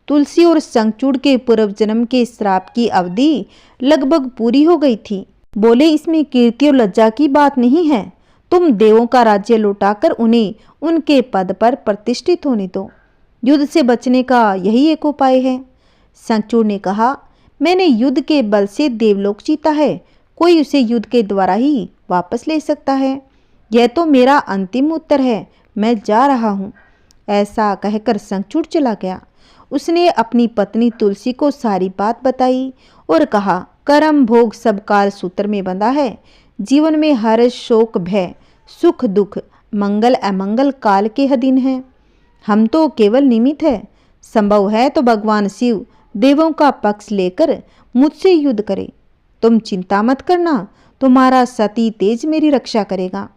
तुलसी और शंखचूड़ के पूर्व जन्म के श्राप की अवधि लगभग पूरी हो गई थी। बोले, इसमें कीर्ति और लज्जा की बात नहीं है। तुम देवों का राज्य लौटाकर उन्हें उनके पद पर प्रतिष्ठित होने दो। युद्ध से बचने का यही एक उपाय है। शंखचूड़ ने कहा, मैंने युद्ध के बल से देवलोक जीता है, कोई उसे युद्ध के द्वारा ही वापस ले सकता है। यह तो मेरा अंतिम उत्तर है। मैं जा रहा हूँ। ऐसा कहकर शंखचूड़ चला गया। उसने अपनी पत्नी तुलसी को सारी बात बताई और कहा, कर्म भोग सब काल सूत्र में बंधा है। जीवन में हर्ष शोक भय सुख दुख मंगल अमंगल काल के अधीन है। हम तो केवल निमित्त है। संभव है तो भगवान शिव देवों का पक्ष लेकर मुझसे युद्ध करे। तुम चिंता मत करना, तुम्हारा सती तेज मेरी रक्षा करेगा।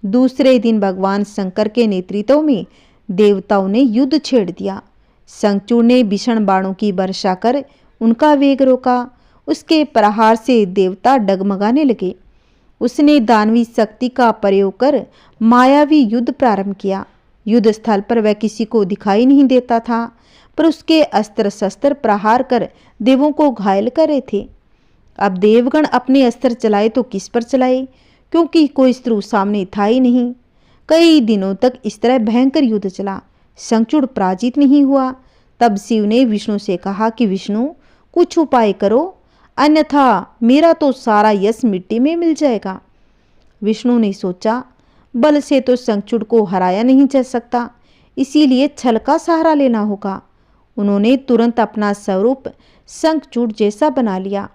दूसरे दिन भगवान शंकर के नेतृत्व में देवताओं ने युद्ध छेड़ दिया। शंखचूड़ ने भीषण बाणों की वर्षा कर उनका वेग रोका। उसके प्रहार से देवता डगमगाने लगे। उसने दानवी शक्ति का प्रयोग कर मायावी युद्ध प्रारंभ किया। युद्ध स्थल पर वह किसी को दिखाई नहीं देता था, पर उसके अस्त्र शस्त्र प्रहार कर देवों को घायल कर रहे थे। अब देवगण अपने अस्त्र चलाए तो किस पर चलाए, क्योंकि कोई शत्रु सामने था ही नहीं। कई दिनों तक इस तरह भयंकर युद्ध चला। शंखचूड़ पराजित नहीं हुआ। तब शिव ने विष्णु से कहा कि विष्णु, कुछ उपाय करो, अन्यथा मेरा तो सारा यश मिट्टी में मिल जाएगा। विष्णु ने सोचा, बल से तो शंखचूड़ को हराया नहीं जा सकता, इसीलिए छल का सहारा लेना होगा। उन्होंने तुरंत अपना स्वरूप शंखचूड़ जैसा बना लिया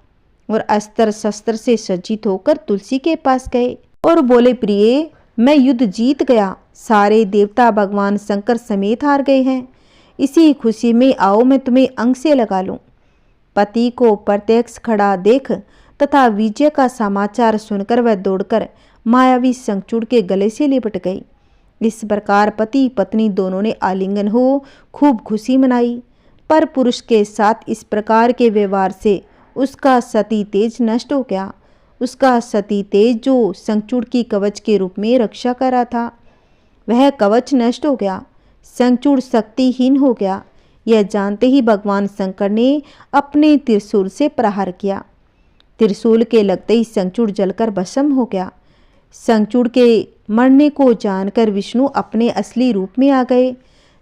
और अस्त्र शस्त्र से सज्जित होकर तुलसी के पास गए और बोले, प्रिय, मैं युद्ध जीत गया। सारे देवता भगवान शंकर समेत हार गए हैं। इसी खुशी में आओ मैं तुम्हें अंग से लगा लूं। पति को प्रत्यक्ष खड़ा देख तथा विजय का समाचार सुनकर वह दौड़कर मायावी शंखचूड़ के गले से लिपट गई। इस प्रकार पति पत्नी दोनों ने आलिंगन हो खूब खुशी मनाई। पर पुरुष के साथ इस प्रकार के व्यवहार से उसका सती तेज नष्ट हो गया। उसका सती तेज जो शंखचूड़ की कवच के रूप में रक्षा कर रहा था, वह कवच नष्ट हो गया। शंखचूड़ शक्तिहीन हो गया। यह जानते ही भगवान शंकर ने अपने त्रिशूल से प्रहार किया। त्रिशूल के लगते ही शंखचूड़ जलकर भस्म हो गया। शंखचूड़ के मरने को जानकर विष्णु अपने असली रूप में आ गए।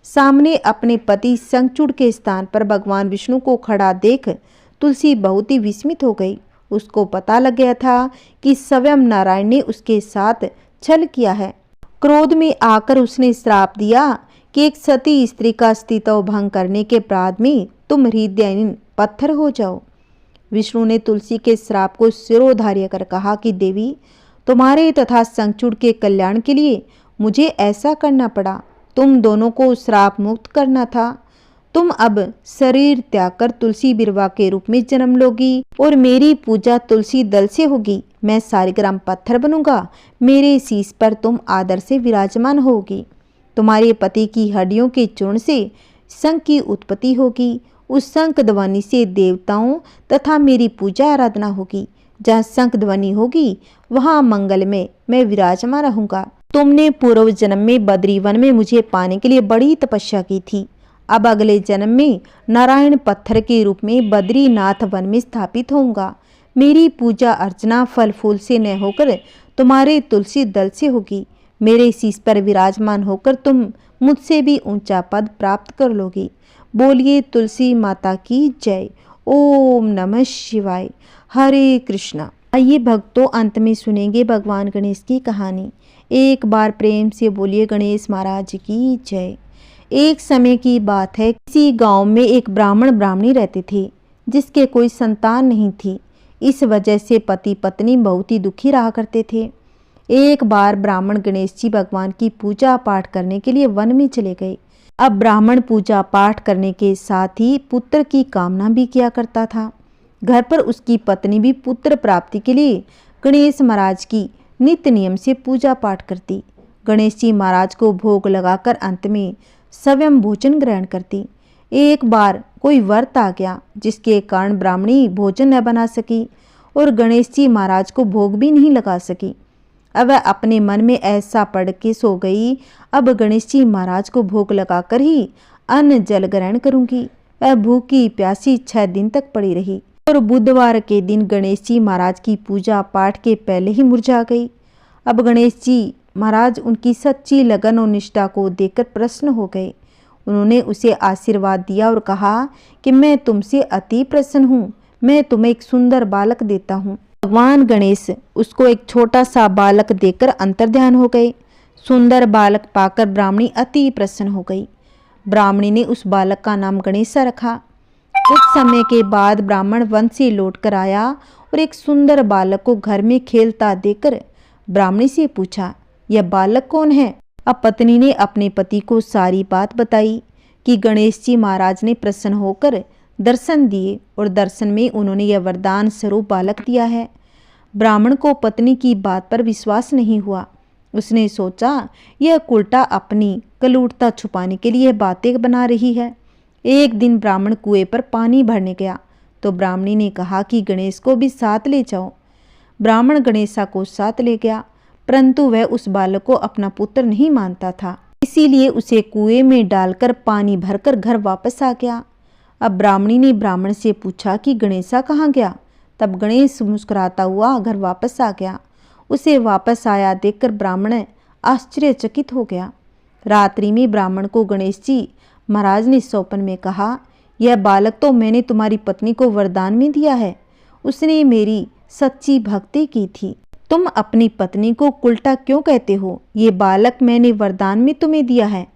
सामने अपने पति शंखचूड़ के स्थान पर भगवान विष्णु को खड़ा देख तुलसी बहुत ही विस्मित हो गई। उसको पता लग गया था कि स्वयं नारायण ने उसके साथ छल किया है। क्रोध में आकर उसने श्राप दिया कि एक सती स्त्री का अस्तित्व भंग करने के अपराध में तुम हृदयहीन पत्थर हो जाओ। विष्णु ने तुलसी के श्राप को सिरोधार्य कर कहा कि देवी, तुम्हारे तथा शंखचूड़ के कल्याण के लिए मुझे ऐसा करना पड़ा। तुम दोनों को श्राप मुक्त करना था। तुम अब शरीर त्याग कर तुलसी बिरवा के रूप में जन्म लोगी और मेरी पूजा तुलसी दल से होगी। मैं सालिग्राम पत्थर बनूंगा। मेरे शीश पर तुम आदर से विराजमान होगी। तुम्हारे पति की हड्डियों के चूर्ण से शंख की उत्पत्ति होगी। उस शंख ध्वनि से देवताओं तथा मेरी पूजा आराधना होगी। जहाँ शंख ध्वनि होगी वहाँ मंगल में मैं विराजमान रहूंगा। तुमने पूर्व जन्म में बद्री वन में मुझे पाने के लिए बड़ी तपस्या की थी। अब अगले जन्म में नारायण पत्थर के रूप में बद्रीनाथ वन में स्थापित होऊंगा। मेरी पूजा अर्चना फल फूल से न होकर तुम्हारे तुलसी दल से होगी। मेरे शीश पर विराजमान होकर तुम मुझसे भी ऊंचा पद प्राप्त कर लोगे। बोलिए तुलसी माता की जय। ओम नमः शिवाय। हरे कृष्णा। आइए भक्तों, अंत में सुनेंगे भगवान गणेश की कहानी। एक बार प्रेम से बोलिए गणेश महाराज की जय। एक समय की बात है, किसी गांव में एक ब्राह्मण ब्राह्मणी रहते थे जिसके कोई संतान नहीं थी। इस वजह से पति पत्नी बहुत ही दुखी रहा करते थे। एक बार ब्राह्मण गणेश जी भगवान की पूजा पाठ करने के लिए वन में चले गए। अब ब्राह्मण पूजा पाठ करने के साथ ही पुत्र की कामना भी किया करता था। घर पर उसकी पत्नी भी पुत्र प्राप्ति के लिए गणेश महाराज की नित्य नियम से पूजा पाठ करती। गणेश जी महाराज को भोग लगाकर अंत में स्वयं भोजन ग्रहण करती। एक बार कोई व्रत आ गया जिसके कारण ब्राह्मणी भोजन न बना सकी और गणेश जी महाराज को भोग भी नहीं लगा सकी। अब वह अपने मन में ऐसा पढ़ के सो गई, अब गणेश जी महाराज को भोग लगाकर ही अन्न जल ग्रहण करूंगी। वह भूखी प्यासी 6 दिन तक पड़ी रही और बुधवार के दिन गणेश जी महाराज की पूजा पाठ के पहले ही मुरझा गई। अब गणेश जी महाराज उनकी सच्ची लगन और निष्ठा को देखकर प्रसन्न हो गए। उन्होंने उसे आशीर्वाद दिया और कहा कि मैं तुमसे अति प्रसन्न हूँ, मैं तुम्हें एक सुंदर बालक देता हूँ। भगवान गणेश उसको एक छोटा सा बालक देकर अंतर्ध्यान हो गए। सुंदर बालक पाकर ब्राह्मणी अति प्रसन्न हो गई। ब्राह्मणी ने उस बालक का नाम गणेशा रखा। कुछ समय के बाद ब्राह्मण वन से लौट कर आया और एक सुंदर बालक को घर में खेलता देखकर ब्राह्मणी से पूछा, यह बालक कौन है? अब पत्नी ने अपने पति को सारी बात बताई कि गणेश जी महाराज ने प्रसन्न होकर दर्शन दिए और दर्शन में उन्होंने यह वरदान स्वरूप बालक दिया है। ब्राह्मण को पत्नी की बात पर विश्वास नहीं हुआ। उसने सोचा यह उल्टा अपनी कलूटता छुपाने के लिए बातें बना रही है। एक दिन ब्राह्मण कुएं पर पानी भरने गया तो ब्राह्मणी ने कहा कि गणेश को भी साथ ले जाओ। ब्राह्मण गणेशा को साथ ले गया, परंतु वह उस बालक को अपना पुत्र नहीं मानता था, इसीलिए उसे कुएं में डालकर पानी भरकर घर वापस आ गया। अब ब्राह्मणी ने ब्राह्मण से पूछा कि गणेशा कहाँ गया? तब गणेश मुस्कुराता हुआ घर वापस आ गया। उसे वापस आया देखकर ब्राह्मण आश्चर्यचकित हो गया। रात्रि में ब्राह्मण को गणेश जी महाराज ने स्वप्न में कहा, यह बालक तो मैंने तुम्हारी पत्नी को वरदान में दिया है, उसने मेरी सच्ची भक्ति की थी। तुम अपनी पत्नी को उल्टा क्यों कहते हो? ये बालक मैंने वरदान में तुम्हें दिया है।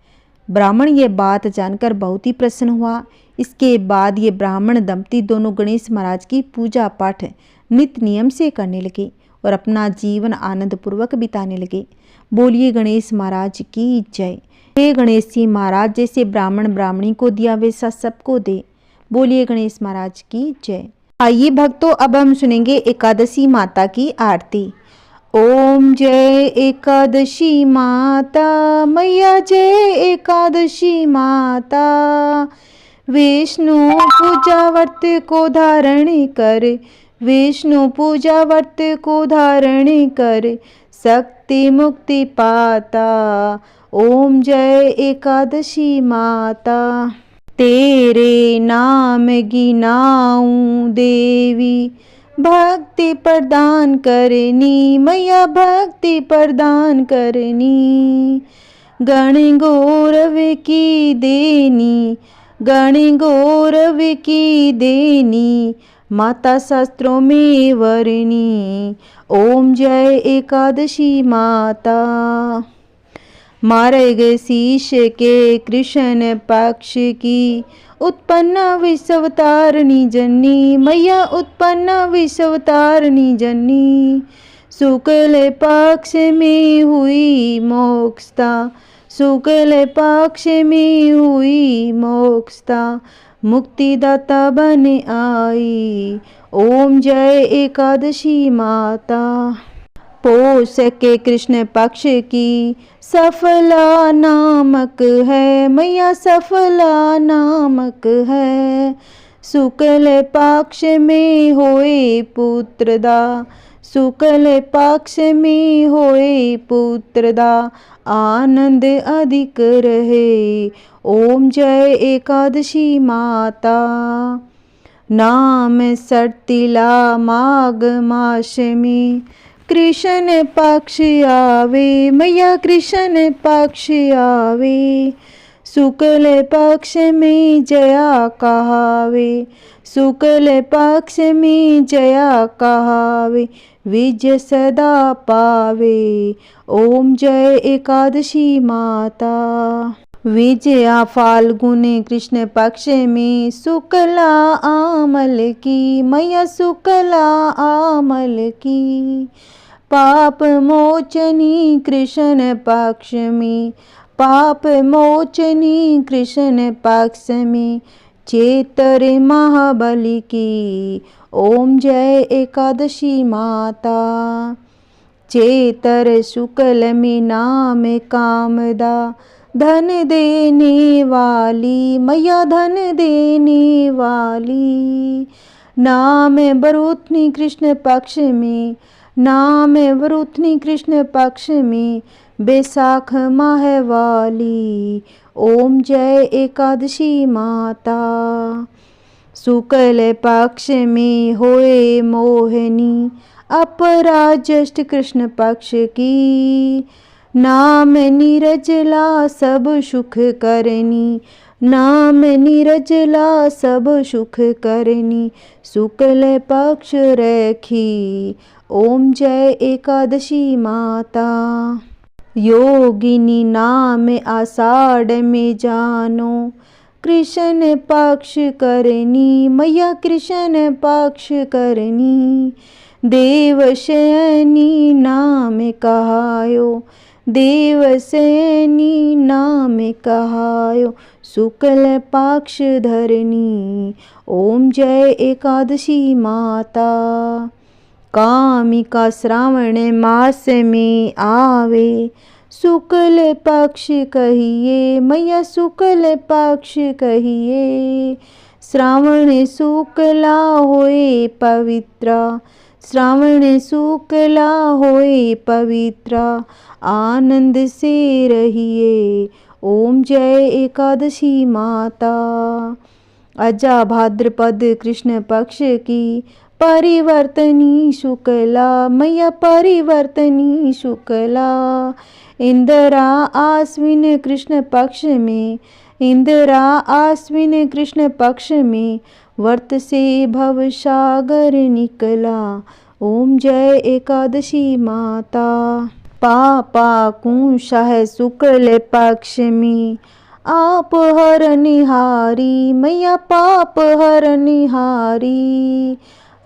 ब्राह्मण ये बात जानकर बहुत ही प्रसन्न हुआ। इसके बाद ये ब्राह्मण दंपति दोनों गणेश महाराज की पूजा पाठ नित्य नियम से करने लगे और अपना जीवन आनंद पूर्वक बिताने लगे। बोलिए गणेश महाराज की जय। हे गणेश जी महाराज, जैसे ब्राह्मण ब्राह्मणी को दिया वैसा सबको दे। बोलिए गणेश महाराज की जय। आइए भक्तों, अब हम सुनेंगे एकादशी माता की आरती। ओम जय एकादशी माता मैया, जय एकादशी माता। विष्णु पूजा व्रत को धारण कर, विष्णु पूजा व्रत को धारण कर, शक्ति मुक्ति पाता। ओम जय एकादशी माता। तेरे नाम गिनाऊं देवी, भक्ति प्रदान करनी मैया, भक्ति प्रदान करनी। गण गौरव की देनी, गण गौरव की देनी, माता शास्त्रों में वर्णी। ओम जय एकादशी माता। मार्ग शीश के कृष्ण पक्ष की उत्पन्न विश्वतारिणी जननी मैया, उत्पन्न विश्वतारिणी जननी। शुक्ल पक्ष में हुई मोक्षता, शुक्ल पक्ष में हुई मोक्षता, मुक्तिदाता बन आई। ओम जय एकादशी माता। पौष के कृष्ण पक्ष की सफला नामक है मैया, सफला नामक है। शुक्ल पक्ष में होए पुत्रदा, शुक्ल पक्ष में होए पुत्रदा, आनंद अधिक रहे। ओम जय एकादशी माता। नाम सर्तिला माघ मास में कृष्ण पक्ष आवे, मैया कृष्ण पक्ष आवे। शुक्ल पक्ष में जया कहावे, शुक्ल पक्ष में जया कहावे, विजय सदा पावे। ओम जय एकादशी माता। विजया फाल्गुन कृष्ण पक्ष में शुक्ला आमल की, मैया शुक्ला आमल की। पाप मोचनी कृष्ण पक्ष में, पाप मोचनी कृष्ण पक्ष में, चेतर महाबली की। ओम जय एकादशी माता। चेतर शुक्ल में नाम कामदा, धन देने वाली, मैया धन देने वाली। नाम बरूथनी कृष्ण पक्ष में, नाम बरूथनी कृष्ण पक्ष में, बैसाख माह वाली। ओम जय एकादशी माता। शुक्ल पक्ष में होए मोहिनी, अपरा ज्येष्ठ कृष्ण पक्ष की। नाम नीरजला सब सुख करनी, नाम नीरजला सब सुख करनी, शुक्ल पक्ष रखी। ओम जय एकादशी माता। योगिनी नाम आषाढ़ में जानो, कृष्ण पक्ष करनी, मैया कृष्ण पक्ष करनी। देवशयनी नाम कहायो, देवशयनी नाम कहायो, शुक्ल पक्ष धरनी। ओम जय एकादशी माता। कामिका श्रावण मास में आवे, शुक्ल पक्ष कहिए, मैया शुक्ल पक्ष कहिए। श्रावण शुक्ला होए पवित्रा, श्रावण शुक्ला होए पवित्रा, आनंद से रहिए। ओम जय एकादशी माता। अजा भाद्रपद कृष्ण पक्ष की, परिवर्तनी शुक्ला, मैया परिवर्तनी शुक्ला। इंदिरा आश्विन कृष्ण पक्ष में, इंदिरा आश्विन कृष्ण पक्ष में, व्रत से भव सागर निकला। ओम जय एकादशी माता। पापा कुंशा है शुक्ल पक्ष में, आप हर निहारी, मैया पाप हर निहारी।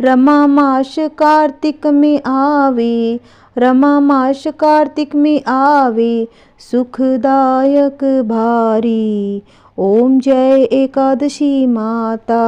रमा मास कार्तिक में आवे, रमा मास कार्तिक में आवे, सुखदायक भारी। ओम जय एकादशी माता।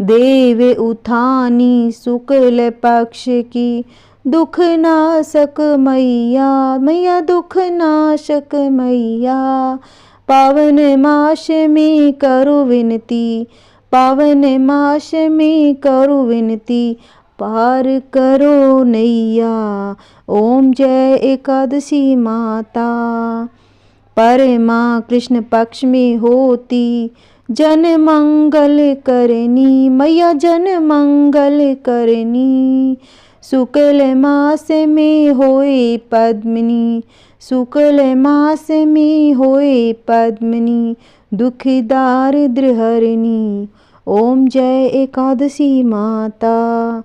देव उठानी शुक्ल पक्ष की, दुख नाशक मैया, मैया दुख नाशक मैया। पावन मास में करो विनती, पावन मास में करो विनती, पार करो नैया। ओम जय एकादशी माता। परमा कृष्ण पक्ष में होती, जन मंगल करनी, मैया जन मंगल करनी। शुक्ल मास में होए पद्मिनी, शुक्ल मास में होए पद्मिनी, दुख दारिद्र हरनी। ओम जय एकादशी माता।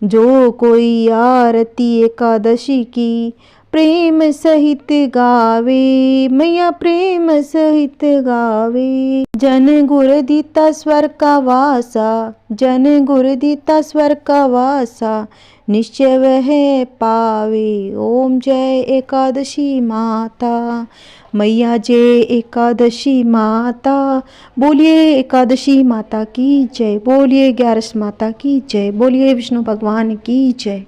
जो कोई आरती एकादशी की, प्रेम सहित गावे, मैया प्रेम सहित गावे। जन गुर दीता स्वर का वासा, जन गुर दीता स्वर का वासा, निश्चय वह पावे। ओम जय एकादशी माता। मैया जय एकादशी माता। बोलिए एकादशी माता की जय, बोलिए ग्यारस माता की जय, बोलिए विष्णु भगवान की जय।